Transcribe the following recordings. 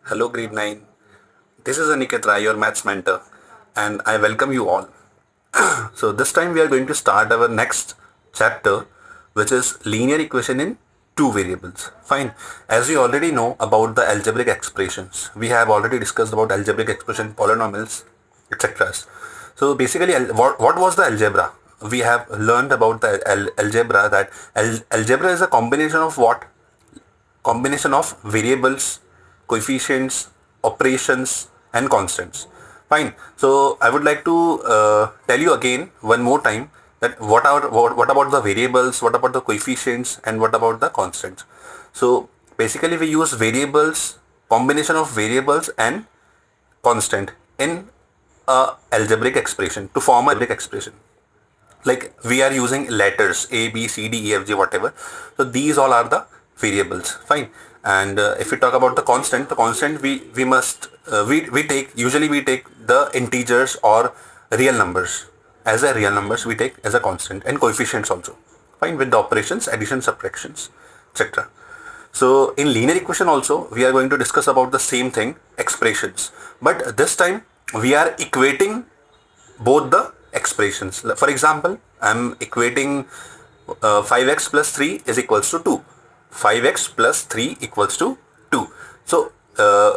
Hello, grade 9. This is Aniket Rai, your maths mentor, and I welcome you all. So, this time we are going to start our next chapter, which is linear equation in two variables. Fine. As we already know about the algebraic expressions, we have already discussed about algebraic expression, polynomials, etc. So, basically, what was the algebra? We have learned about the algebra that algebra is a combination of what? Combination of variables, coefficients, operations, and constants. Fine. So I would like to tell you again one more time that what about the variables, what about the coefficients, and what about the constants. So basically we use variables, combination of variables and constant in a algebraic expression to form a algebraic expression, like we are using letters a b c d e f g whatever. So these all are the variables. Fine. And if we talk about the constant, we must we take, usually we take the integers or real numbers. As a real numbers we take as a constant, and coefficients also. Fine. With the operations, addition, subtractions, etc. So in linear equation also we are going to discuss about the same thing, expressions, but this time we are equating both the expressions. For example, I'm equating 5x plus 3 is equals to 2. 5x plus 3 equals to 2. So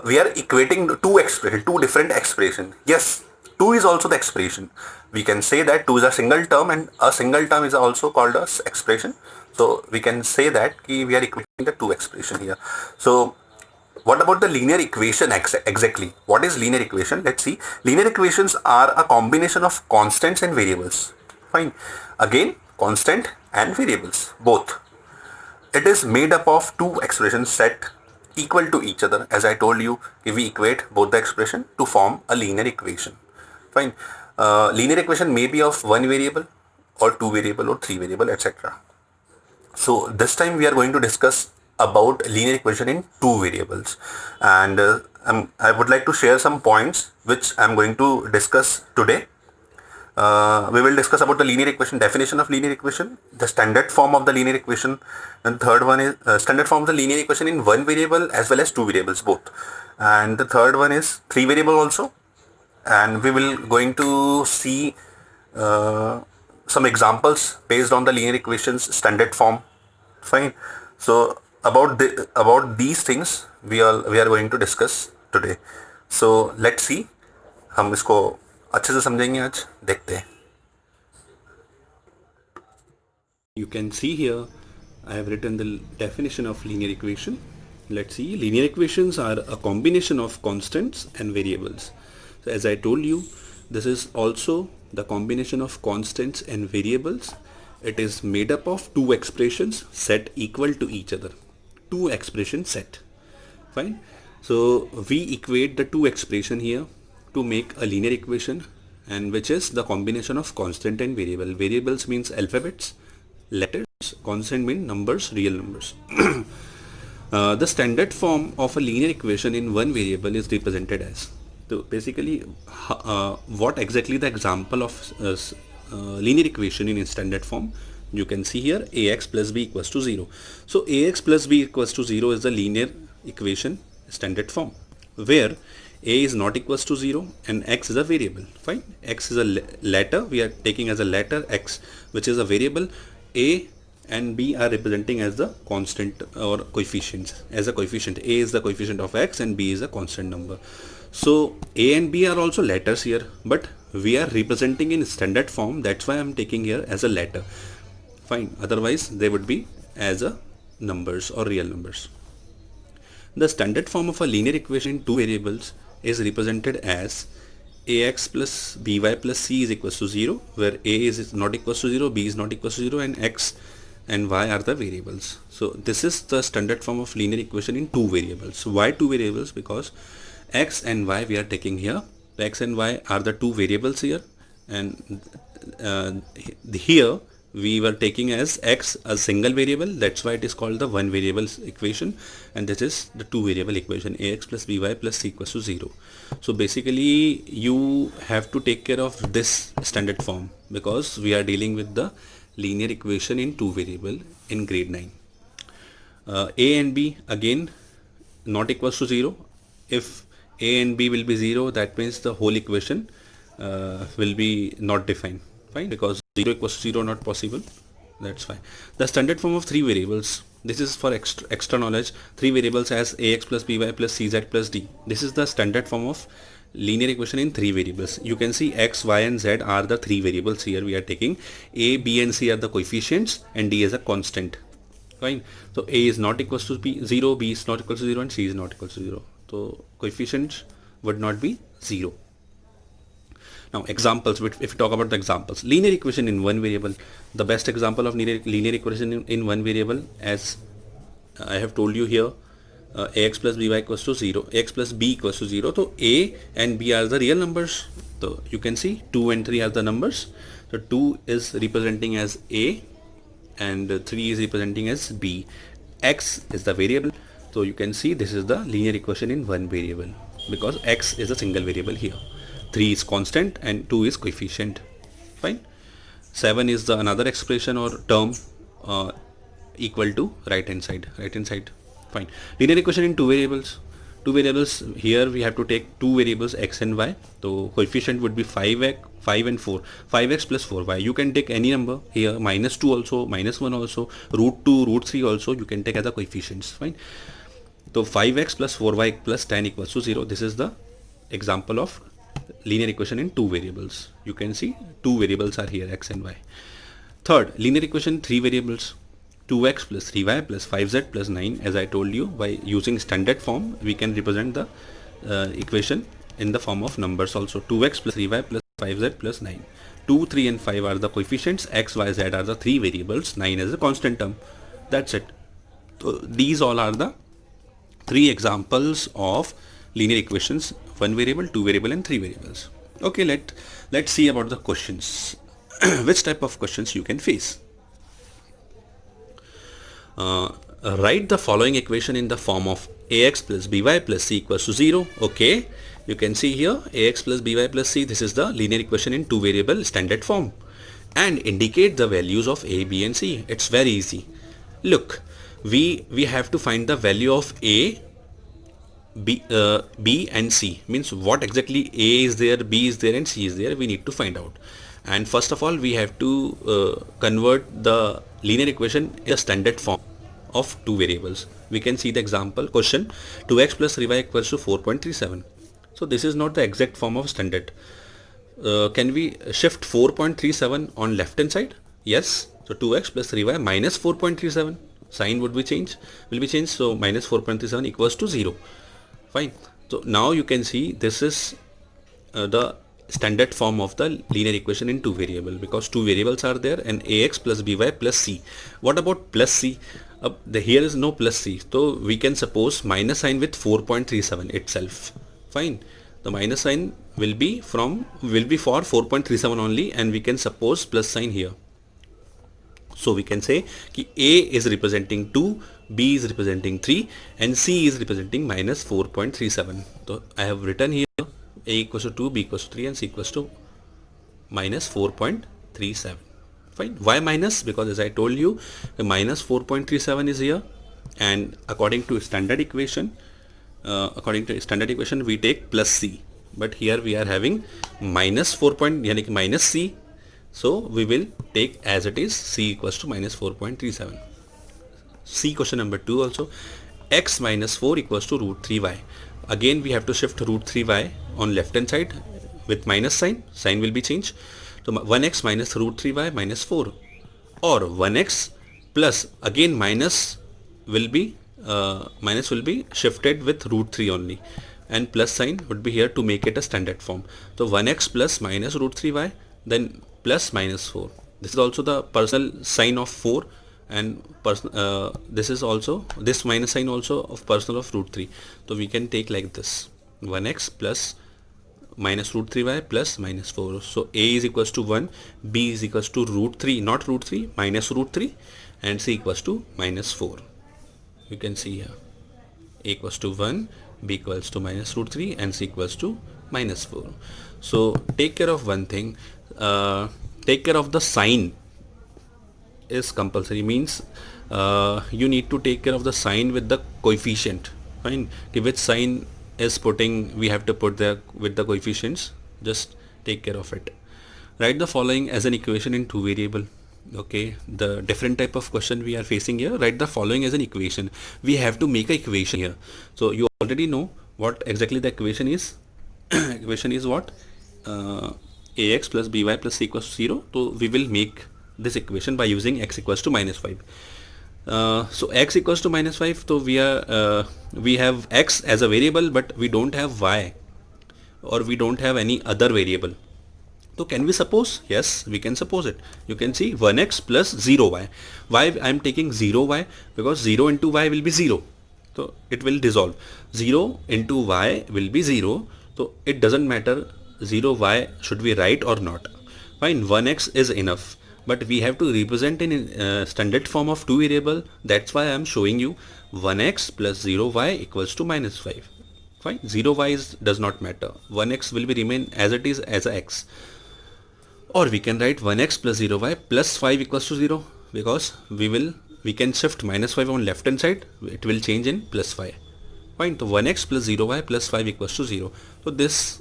we are equating two expression, two different expression. Yes, 2 is also the expression. We can say that 2 is a single term, and a single term is also called as expression. So we can say that we are equating the two expression here. So what about the linear equation exactly? What is linear equation? Let's see. Linear equations are a combination of constants and variables. Fine. Again, constant and variables, both. It is made up of two expressions set equal to each other. As I told you, if we equate both the expression to form a linear equation. Fine. Linear equation may be of one variable or two variable or three variable, etc. So this time we are going to discuss about linear equation in two variables, and I would like to share some points which I'm going to discuss today. We will discuss about the linear equation, definition of linear equation, the standard form of the linear equation, and third one is standard form of the linear equation in one variable as well as two variables both, and the third one is three variable also, and we will going to see uh, some examples based on the linear equations standard form. Fine. So about these things we are going to discuss today. So let's see, हम इसको अच्छे से समझेंगे आज, देखते हैं. You can see here I have written the definition of linear equation. Let's see. Linear equations are a combination of constants and variables. So as I told you, this is also the combination of constants and variables. It is made up of two expressions set equal to each other. Two expression set. Fine. So we equate the two expression here to make a linear equation, and which is the combination of constant and variable. Variables means alphabets, letters, constant mean numbers, real numbers. The standard form of a linear equation in one variable is represented as. So basically, what exactly the example of linear equation in standard form? You can see here ax plus b equals to 0. So ax plus b equals to 0 is the linear equation standard form, where a is not equals to 0 and x is a variable. Fine. X is a letter. We are taking as a letter x, which is a variable. A and b are representing as the constant or coefficients. As a coefficient, a is the coefficient of x and b is a constant number. So a and b are also letters here, but we are representing in standard form. That's why I'm taking here as a letter. Fine. Otherwise they would be as a numbers or real numbers. The standard form of a linear equation in two variables is represented as ax plus by plus c is equals to 0, where a is not equals to 0, b is not equals to 0, and x and y are the variables. So this is the standard form of linear equation in two variables. Why two variables? Because x and y we are taking here. The x and y are the two variables here, and here we were taking as x a single variable. That's why it is called the one variable equation, and this is the two variable equation, ax plus by plus c equals to 0. So basically you have to take care of this standard form because we are dealing with the linear equation in two variable in grade 9. A and b again not equals to 0, if a and b will be 0, that means the whole equation will be not defined. Fine, because 0 equals to 0 not possible. That's fine. The standard form of three variables. This is for extra knowledge. Three variables as ax plus by plus cz plus d. This is the standard form of linear equation in three variables. You can see x, y and z are the three variables here we are taking. A, b and c are the coefficients and d is a constant. Fine. So a is not equals to b 0, b is not equal to 0 and c is not equal to 0. So coefficients would not be 0. Now examples, if we talk about the examples, linear equation in one variable, the best example of linear equation in one variable, as I have told you here, ax plus by equals to 0, x plus b equals to 0. So a and b are the real numbers. So you can see 2 and 3 are the numbers. So 2 is representing as a and 3 is representing as b. X is the variable. So you can see this is the linear equation in one variable because x is a single variable here. 3 is constant and 2 is coefficient. Fine. 7 is the another expression or term equal to right hand side. Fine. Linear equation in two variables. Two variables, here we have to take two variables x and y. So coefficient would be 5x, 5 and 4. 5x plus 4y. You can take any number here, minus 2 also, minus 1 also, root 2, root 3 also you can take as the coefficients. Fine. So 5x plus 4y plus 10 equals to 0. This is the example of linear equation in two variables. You can see two variables are here, x and y. Third, linear equation three variables. 2x plus 3y plus 5z plus 9. As I told you, by using standard form we can represent the equation in the form of numbers also. 2x plus 3y plus 5z plus 9. 2, 3 and 5 are the coefficients, x, y, z are the three variables, 9 is a constant term. That's it. So these all are the three examples of linear equations, one variable, two variable and three variables. Okay, let's see about the questions. Which type of questions you can face. Write the following equation in the form of ax plus by plus c equals to 0. Okay, you can see here ax plus by plus c, this is the linear equation in two variable standard form, and indicate the values of a, b and c. It's very easy. Look, we have to find the value of a, b and c. Means what exactly a is there, b is there and c is there, we need to find out. And first of all we have to convert the linear equation in a standard form of two variables. We can see the example question, 2x plus 3y equals to 4.37. So this is not the exact form of standard. Can we shift 4.37 on left hand side? Yes. So 2x plus 3y minus 4.37, sign would be changed, so minus 4.37 equals to 0. Fine. So now you can see this is the standard form of the linear equation in two variable, because two variables are there and ax plus by plus c. What about plus c? Here is no plus c, so we can suppose minus sign with 4.37 itself. Fine. The minus sign will be for 4.37 only, and we can suppose plus sign here. So we can say कि a is representing 2, b is representing 3 and c is representing minus 4.37. So I have written here a equals to 2, b equals to 3 and c equals to minus 4.37. Fine. Why minus? Because as I told you, the minus 4.37 is here, and according to standard equation we take plus c, but here we are having minus 4. Yani minus c, so we will take as it is, c equals to minus 4.37. C question number 2 also, x minus 4 equals to root 3y. Again we have to shift root 3y on left hand side with minus sign will be changed. So 1x minus root 3y minus 4, or 1x plus again minus will be shifted with root 3 only, and plus sign would be here to make it a standard form. So 1x plus minus root 3y, then plus minus 4. This is also the personal sign of 4, and this is also this minus sign also of personal of root 3. So we can take like this, 1x plus minus root 3y plus minus 4. So a is equals to 1, b is equals to root 3, not root 3, minus root 3, and c equals to minus 4. You can see here a equals to 1, b equals to minus root 3 and c equals to minus 4. So take care of one thing, take care of the sign is compulsory, means you need to take care of the sign with the coefficient. Fine. Which sign is putting, we have to put the with the coefficients. Just take care of it. Write the following as an equation in two variable. Okay, the different type of question we are facing here. Write the following as an equation. We have to make a equation here. So you already know what exactly the equation is. Equation is what? Ax plus by plus c equals to 0. So we will make this equation by using x equals to minus 5. So x equals to minus 5. So we have x as a variable, but we don't have y, or we don't have any other variable. So can we suppose? Yes, we can suppose it. You can see 1x plus 0y. Why I am taking 0y? Because 0 into y will be 0. So it will dissolve. 0 into y will be 0. So it doesn't matter 0y should we write or not. Fine, 1x is enough. But we have to represent in standard form of two variable. That's why I am showing you 1x plus 0y equals to minus 5. Fine, 0y does not matter. 1x will be remain as it is as a x. Or we can write 1x plus 0y plus 5 equals to 0, because we can shift minus 5 on left hand side, it will change in plus 5. Fine, so 1x plus 0y plus 5 equals to 0. So this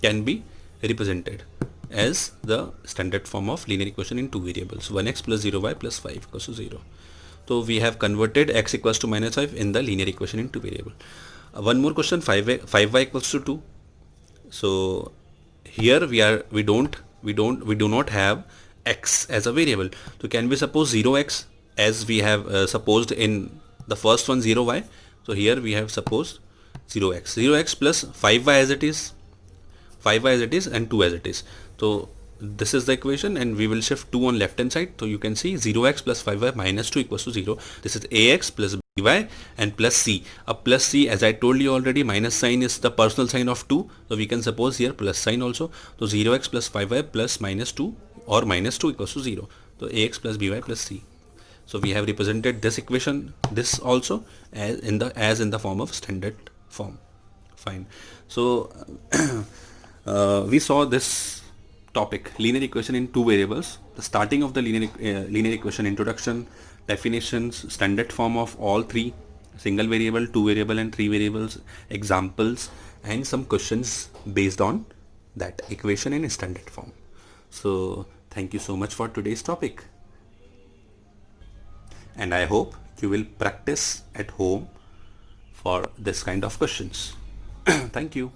can be represented as the standard form of linear equation in two variables. 1x plus 0y plus 5 equals to 0. So we have converted x equals to minus 5 in the linear equation in two variable. One more question, 5y equals to 2. So here we do not have x as a variable. So can we suppose 0x as we have supposed in the first one 0y? So here we have supposed 0x plus 5y as it is, 5y as it is, and 2 as it is. So this is the equation, and we will shift 2 on left hand side. So you can see 0x plus 5y minus 2 equals to 0. This is ax plus by and plus c. A plus c, as I told you already, minus sign is the personal sign of 2. So we can suppose here plus sign also. So 0x plus 5y plus minus 2 or minus 2 equals to 0. So ax plus by plus c. So we have represented this equation, this also, as in the form of standard form. Fine. So we saw this topic, linear equation in two variables, the starting of the linear equation, introduction, definitions, standard form of all three, single variable, two variable, and three variables, examples, and some questions based on that equation in standard form. So thank you so much for today's topic, and I hope you will practice at home for this kind of questions. Thank you.